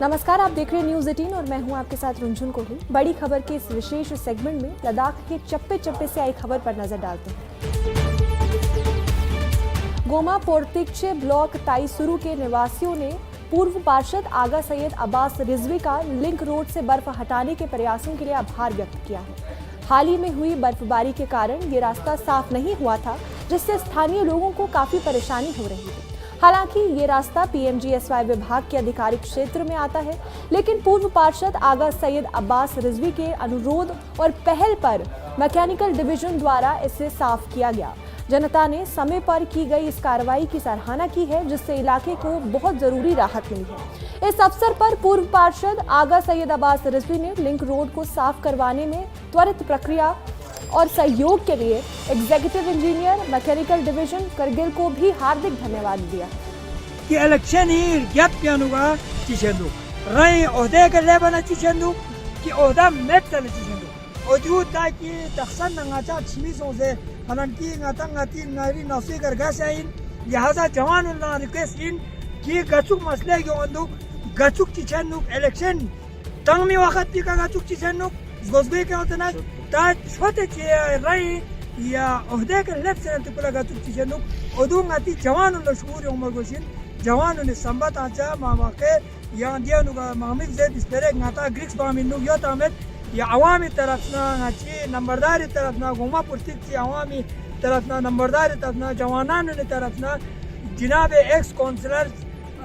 नमस्कार, आप देख रहे हैं न्यूज़ 18 और मैं हूं आपके साथ रुंझुन कोहली। बड़ी खबर के इस विशेष सेगमेंट में लद्दाख के चप्पे चप्पे से आई खबर पर नजर डालते हैं। गोमा पोर्तिक्चे ब्लॉक ताईसुरु के निवासियों ने पूर्व पार्षद आगा सैयद अब्बास रिजवी का लिंक रोड से बर्फ हटाने के प्रयासों के लिए आभार व्यक्त किया है। हाल ही में हुई बर्फबारी के कारण ये रास्ता साफ नहीं हुआ था, जिससे स्थानीय लोगों को काफी परेशानी हो रही थी। हालांकि ये रास्ता पीएमजीएसवाई विभाग के आधिकारिक क्षेत्र में आता है, लेकिन पूर्व पार्षद आगा सैयद अब्बास रिजवी के अनुरोध और पहल पर मैकेनिकल डिवीजन द्वारा इसे साफ किया गया। जनता ने समय पर की गई इस कार्रवाई की सराहना की है, जिससे इलाके को बहुत जरूरी राहत मिली है। इस अवसर पर पूर्व पार्षद आगा सैयद अब्बास रिजवी ने लिंक रोड को साफ करवाने में त्वरित प्रक्रिया और सहयोग के लिए executive engineer mechanical division Kargil को भी हार्दिक धन्यवाद दिया कि इलेक्शन ही गैप पियानुगा चिचेंदु रई ओहदे के लेबना चिचेंदु कि ओहदा मेट तले चिचेंदु ओजू ताकि तखसन नंगाचा छिमिसों से हनंकी ngati ngari नौसी करगा साइन लिहाजा जवान उन्ना रिक्वेस्ट इन कि गचुक मसले के ओंदु गचुक चिचेंदु इलेक्शन तंग में वक्त की का गचुक चिचेंदु गोसबे के होतना ता छोटे चे रई या ओहदे के लेफ्ट से तुला गचुक चिचेंदु ओदू ngati जवान उन्ना शुरू उमर गोशिन जवान उन्हें संबत आचा मामा के या दिया नुगा मामिक जे डिस्पेरे ngata ग्रिक्स बामिनु यो तामेत या अवामी तरफ ना ngachi नंबरदारी तरफ ना गोमा पुर्तिक अवामी तरफ ना नंबरदारी तरफ ना जवानान ने तरफ ना जनाब एक्स काउंसलर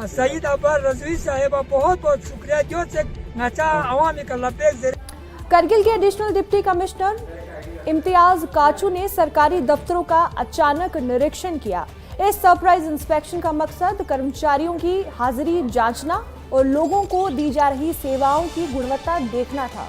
सईद अब्बास रिजवी साहिबा बहुत बहुत शुक्रिया जो से ngacha अवामी का लपेक जे। करगिल के एडिशनल डिप्टी कमिश्नर इम्तियाज काचू ने सरकारी दफ्तरों का अचानक निरीक्षण किया। इस सरप्राइज इंस्पेक्शन का मकसद कर्मचारियों की हाजिरी जांचना और लोगों को दी जा रही सेवाओं की गुणवत्ता देखना था।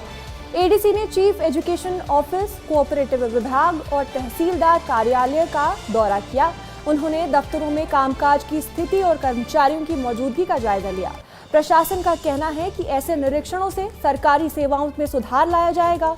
एडीसी ने चीफ एजुकेशन ऑफिस, कोऑपरेटिव विभाग और तहसीलदार कार्यालय का दौरा किया। उन्होंने दफ्तरों में कामकाज की स्थिति और कर्मचारियों की मौजूदगी का जायजा लिया। प्रशासन का कहना है कि ऐसे निरीक्षणों से सरकारी सेवाओं में सुधार लाया जाएगा।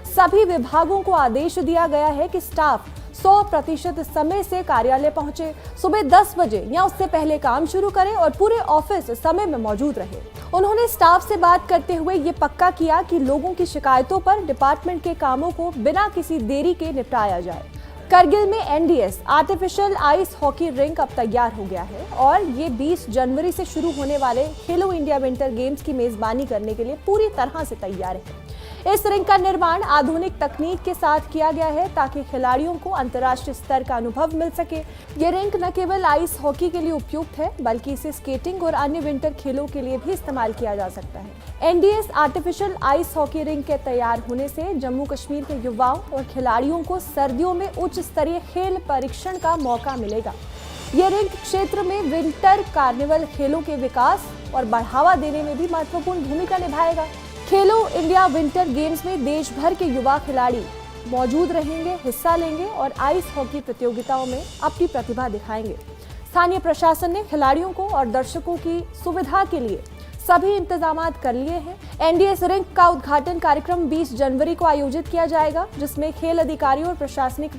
सभी विभागों को आदेश दिया गया है कि स्टाफ 100% समय से कार्यालय पहुंचे, सुबह 10 बजे या उससे पहले काम शुरू करें और पूरे ऑफिस समय में मौजूद रहे। उन्होंने स्टाफ से बात करते हुए ये पक्का किया कि लोगों की शिकायतों पर डिपार्टमेंट के कामों को बिना किसी देरी के निपटाया जाए। करगिल में NDS artificial ice hockey rink अब तैयार हो गया है और ये 20 जनवरी से शुरू होने वाले खेलो इंडिया विंटर गेम्स की मेजबानी करने के लिए पूरी तरह से तैयार है। इस रिंक का निर्माण आधुनिक तकनीक के साथ किया गया है ताकि खिलाड़ियों को अंतर्राष्ट्रीय स्तर का अनुभव मिल सके। ये रिंक न केवल आइस हॉकी के लिए उपयुक्त है, बल्कि इसे स्केटिंग और अन्य विंटर खेलों के लिए भी इस्तेमाल किया जा सकता है। NDS artificial ice hockey rink के तैयार होने से जम्मू कश्मीर के युवाओं और खिलाड़ियों को सर्दियों में उच्च स्तरीय खेल परीक्षण का मौका मिलेगा। ये रिंक क्षेत्र में विंटर कार्निवल खेलों के विकास और बढ़ावा देने में भी महत्वपूर्ण भूमिका निभाएगा। खेलो इंडिया विंटर गेम्स में देश भर के युवा खिलाड़ी मौजूद रहेंगे, हिस्सा लेंगे और आइस हॉकी प्रतियोगिताओं में अपनी प्रतिभा दिखाएंगे। स्थानीय प्रशासन ने खिलाड़ियों को और दर्शकों की सुविधा के लिए सभी इंतजाम कर लिए हैं। एनडीएस रिंक का उद्घाटन कार्यक्रम 20 जनवरी को आयोजित किया जाएगा, जिसमें खेल अधिकारी और प्रशासनिक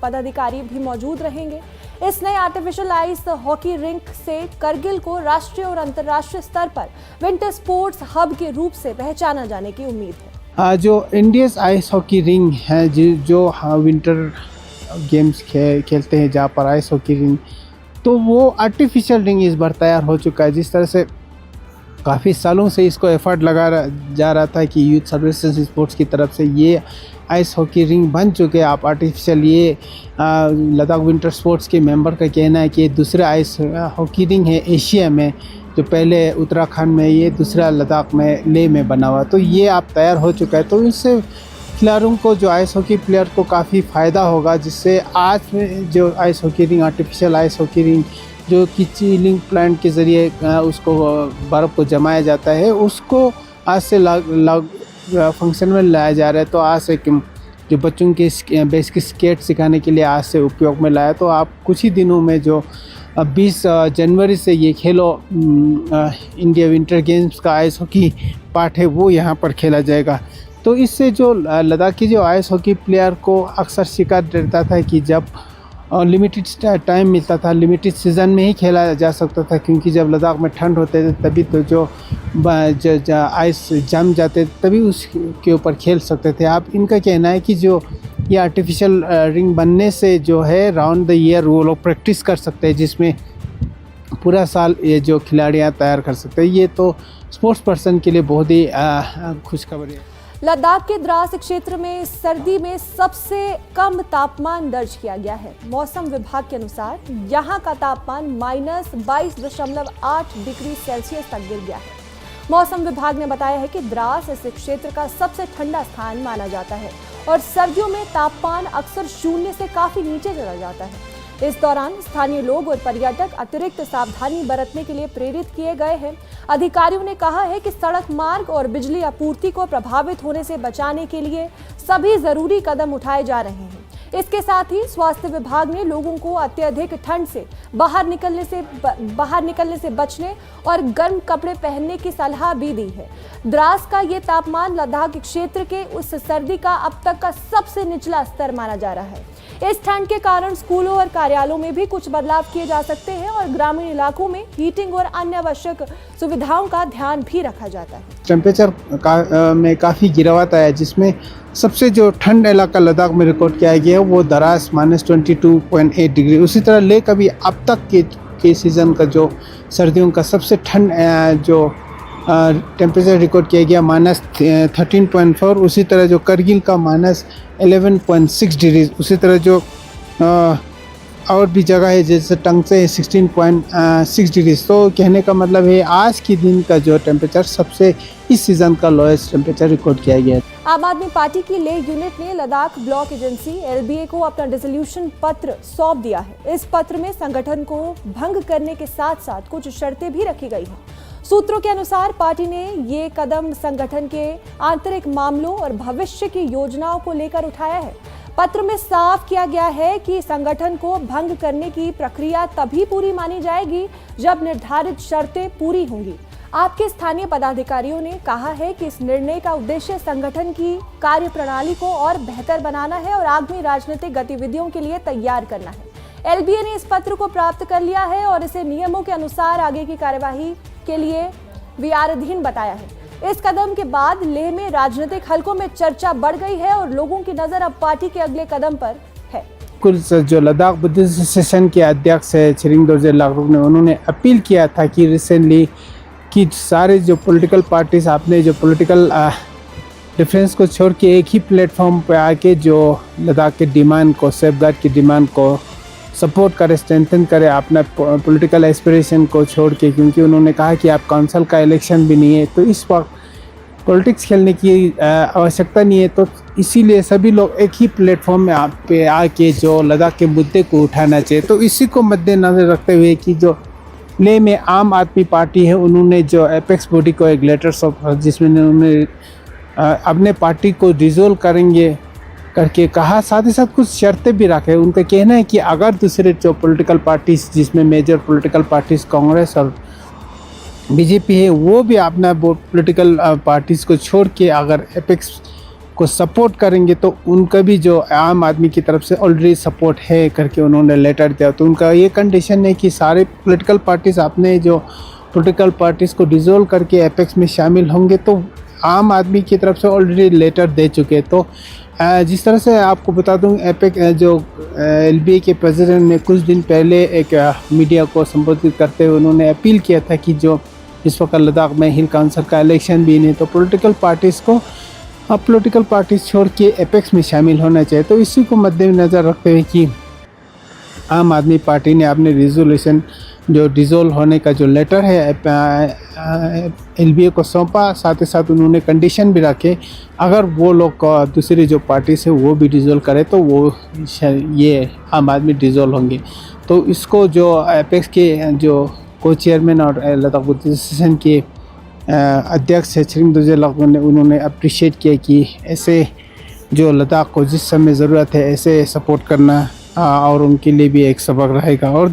पदाधिकारी भी मौजूद रहेंगे। इस नए आर्टिफिशियल आइस हॉकी रिंक से करगिल को राष्ट्रीय और अंतर्राष्ट्रीय स्तर पर विंटर स्पोर्ट्स हब के रूप से पहचाना जाने की उम्मीद है। जो एनडीएस आइस हॉकी रिंग है जो विंटर गेम्स खेलते हैं, जहाँ पर आइस हॉकी रिंग, तो वो आर्टिफिशियल रिंग इस बार तैयार हो चुका है। जिस तरह से काफ़ी सालों से इसको एफर्ट लगा जा रहा था कि यूथ सर्विसेज स्पोर्ट्स की तरफ से ये आइस हॉकी रिंग बन चुके हैं। आप आर्टिफिशियल ये लद्दाख विंटर स्पोर्ट्स के मेंबर का कहना है कि ये दूसरा आइस हॉकी रिंग है एशिया में, जो पहले उत्तराखंड में, ये दूसरा लद्दाख में लेह में बना हुआ। तो ये आप तैयार हो चुका है, तो इससे खिलाड़ियों को, जो आइस हॉकी प्लेयर को काफ़ी फ़ायदा होगा। जिससे आज में जो ice hockey ring, artificial ice hockey ring जो कि चिलिंग प्लांट के ज़रिए उसको बर्फ़ को जमाया जाता है, उसको आज से फंक्शन में लाया जा रहा है। तो आज से जो बच्चों के बेसिक स्केट सिखाने के लिए आज से उपयोग में लाया। तो आप कुछ ही दिनों में जो 20 जनवरी से ये खेलो इंडिया विंटर गेम्स का आइस हॉकी पार्ट है, वो यहाँ पर खेला जाएगा। तो इससे जो लद्दाखी जो आइस हॉकी प्लेयर को अक्सर शिकायत रहता था कि जब और लिमिटेड टाइम मिलता था, लिमिटेड सीज़न में ही खेला जा सकता था, क्योंकि जब लद्दाख में ठंड होते थे तभी तो जो आइस जम जाते तभी उसके ऊपर खेल सकते थे। आप इनका कहना है कि जो ये आर्टिफिशियल रिंग बनने से जो है राउंड द ईयर वो लोग प्रैक्टिस कर सकते हैं, जिसमें पूरा साल ये जो खिलाड़ियाँ तैयार कर सकते हैं। ये तो स्पोर्ट्स पर्सन के लिए बहुत ही खुशखबरी है। लद्दाख के द्रास क्षेत्र में सर्दी में सबसे कम तापमान दर्ज किया गया है। मौसम विभाग के अनुसार यहां का तापमान -22.8 डिग्री सेल्सियस तक गिर गया है। मौसम विभाग ने बताया है कि द्रास इस क्षेत्र का सबसे ठंडा स्थान माना जाता है और सर्दियों में तापमान अक्सर शून्य से काफी नीचे चला जाता है। इस दौरान स्थानीय लोग और पर्यटक अतिरिक्त सावधानी बरतने के लिए प्रेरित किए गए हैं। अधिकारियों ने कहा है कि सड़क मार्ग और बिजली आपूर्ति को प्रभावित होने से बचाने के लिए सभी जरूरी कदम उठाए जा रहे हैं। इसके साथ ही स्वास्थ्य विभाग ने लोगों को अत्यधिक ठंड से बाहर निकलने से बचने और गर्म कपड़े पहनने की सलाह भी दी है। द्रास का ये तापमान लद्दाख क्षेत्र के उस सर्दी का अब तक का सबसे निचला स्तर माना जा रहा है। इस ठंड के कारण स्कूलों और कार्यालयों में भी कुछ बदलाव किए जा सकते हैं और ग्रामीण इलाकों में हीटिंग और अन्य आवश्यक सुविधाओं का ध्यान भी रखा जाता है। टेम्परेचर में काफ़ी गिरावट आया, जिसमें सबसे जो ठंड इलाका लद्दाख में रिकॉर्ड किया गया है वो द्रास -22.8 डिग्री। उसी तरह ले कभी अब तक के सीज़न का जो सर्दियों का सबसे ठंड जो टेम्परेचर रिकॉर्ड किया गया -13.4। उसी तरह जो करगिल का -11.6 डिग्री। उसी तरह जो और भी जगह है जैसे टंगसे 16.6 डिग्री। तो कहने का मतलब है आज के दिन का जो टेम्परेचर सबसे इस सीज़न का लोएस्ट टेम्परेचर रिकॉर्ड किया गया है। आम आदमी पार्टी की लेह यूनिट ने लद्दाख ब्लॉक एजेंसी LBA को अपना डिसोल्यूशन पत्र सौंप दिया है। इस पत्र में संगठन को भंग करने के साथ साथ कुछ शर्तें भी रखी गई हैं। सूत्रों के अनुसार पार्टी ने ये कदम संगठन के आंतरिक मामलों और भविष्य की योजनाओं को लेकर उठाया है। पत्र में साफ किया गया है कि संगठन को भंग करने की प्रक्रिया तभी पूरी मानी जाएगी जब निर्धारित शर्तें पूरी होंगी। आपके स्थानीय पदाधिकारियों ने कहा है कि इस निर्णय का उद्देश्य संगठन की कार्यप्रणाली को और बेहतर बनाना है और आगामी राजनीतिक गतिविधियों के लिए तैयार करना है। LBA ने इस पत्र को प्राप्त कर लिया है और इसे नियमों के अनुसार आगे की कार्यवाही के लिए विचाराधीन बताया है। इस कदम के बाद लेह में राजनीतिक हलकों में चर्चा बढ़ गई है और लोगों की नजर अब पार्टी के अगले कदम पर है। कुल जो लद्दाख बुद्धिस्ट एसोसिएशन के अध्यक्ष है छिरिंग दोरजे लाकरुक ने उन्होंने अपील किया था कि रिसेंटली कि सारे जो पॉलिटिकल पार्टीज अपने जो पॉलिटिकल डिफरेंस को छोड़ के एक ही प्लेटफॉर्म पे आके जो लद्दाख के डिमांड को सेफगार्ड की डिमांड को सपोर्ट करे, स्ट्रेंथन करे अपना पॉलिटिकल एस्पिरेशन को छोड़ के, क्योंकि उन्होंने कहा कि आप काउंसिल का इलेक्शन भी नहीं है तो इस वक्त पॉलिटिक्स खेलने की आवश्यकता नहीं है। तो इसीलिए सभी लोग एक ही प्लेटफॉर्म में पे आके जो लद्दाख के मुद्दे को उठाना चाहिए। तो इसी को मद्देनजर रखते हुए कि जो लेह में आम आदमी पार्टी है उन्होंने जो एपेक्स बॉडी को एक लेटर सौंपा जिसमें उन्होंने अपने पार्टी को डिसॉल्व करेंगे करके कहा, साथ ही साथ कुछ शर्तें भी रखे। उनका कहना है कि अगर दूसरे जो पॉलिटिकल पार्टीज जिसमें मेजर पॉलिटिकल पार्टीज कांग्रेस और बीजेपी है वो भी अपना पॉलिटिकल पार्टीज को छोड़ के अगर एपेक्स को सपोर्ट करेंगे तो उनका भी जो आम आदमी की तरफ से ऑलरेडी सपोर्ट है करके उन्होंने लेटर दिया। तो उनका ये कंडीशन है कि सारे पॉलिटिकल पार्टीज अपने जो पॉलिटिकल पार्टीज़ को डिसॉल्व करके एपेक्स में शामिल होंगे। तो आम आदमी की तरफ से ऑलरेडी लेटर दे चुके। तो जिस तरह से आपको बता दूं, एपेक जो LBA के प्रेसिडेंट ने कुछ दिन पहले एक मीडिया को संबोधित करते हुए उन्होंने अपील किया था कि जो इस वक्त लद्दाख में हिल काउंसिल का इलेक्शन भी नहीं, तो पॉलिटिकल पार्टीज छोड़ के एपेक्स में शामिल होना चाहिए। तो इसी को मद्देनज़र रखते हुए कि आम आदमी पार्टी ने अपने रिजोल्यूशन जो डिसॉल्व होने का जो लेटर है LBA को सौंपा, साथ ही साथ उन्होंने कंडीशन भी रखे अगर वो लोग दूसरी जो पार्टी से वो भी डिसॉल्व करे तो वो ये आम आदमी डिसॉल्व होंगे। तो इसको जो एपेक्स के जो को चेयरमैन और लद्दाख बुद्धिस्ट एसोसिएशन के अध्यक्ष है छिरिंग दोरजे लाकरुक ने उन्होंने अप्रिशिएट किया कि ऐसे जो लद्दाख को जिस समय ज़रूरत है ऐसे सपोर्ट करना और उनके लिए भी एक सबक रहेगा। और